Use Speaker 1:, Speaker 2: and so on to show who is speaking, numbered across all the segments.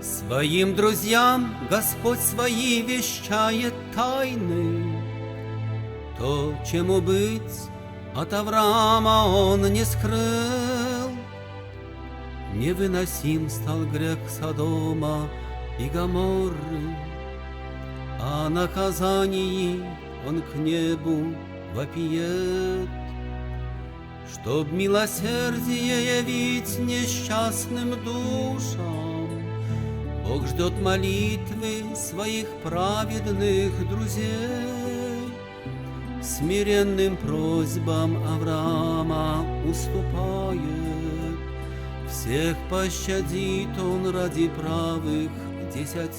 Speaker 1: Своим друзьям Господь свои вещает тайны. То, чему быть, от Авраама Он не скрыл. Невыносим стал грех Содома и Гоморры, а наказании Он к небу вопиет, чтоб милосердие явить несчастным душам. Бог ждет молитвы своих праведных друзей, смиренным просьбам Авраама уступает. Всех пощадит Он ради правых 10.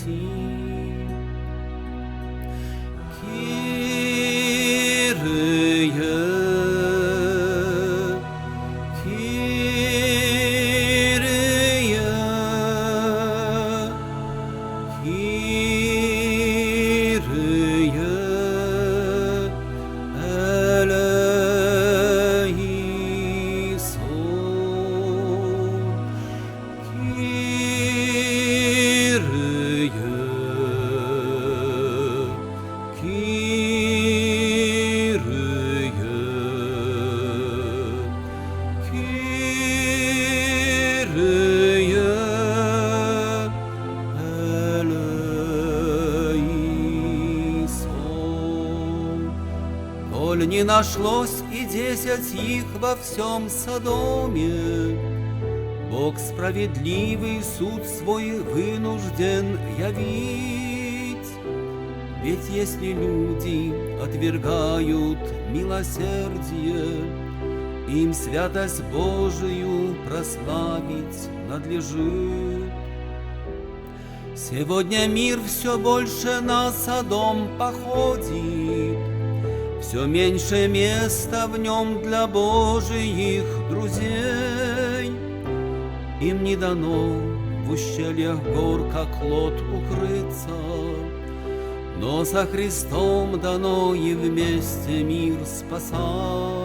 Speaker 1: Коль не нашлось и 10 их во всем Содоме, Бог справедливый суд свой вынужден явить. Ведь если люди отвергают милосердие, им святость Божию прославить надлежит. Сегодня мир все больше на Содом походит, все меньше места в нем для Божиих друзей. Им не дано в ущельях гор, как Лот, укрыться, но со Христом дано и вместе мир спасать.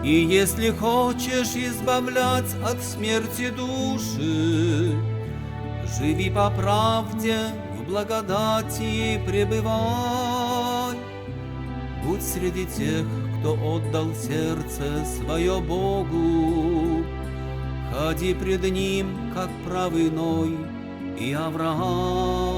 Speaker 1: И если хочешь избавлять от смерти души, живи по правде, в благодати пребывай. Будь среди тех, кто отдал сердце свое Богу, ходи пред Ним, как правый Ной и Авраам.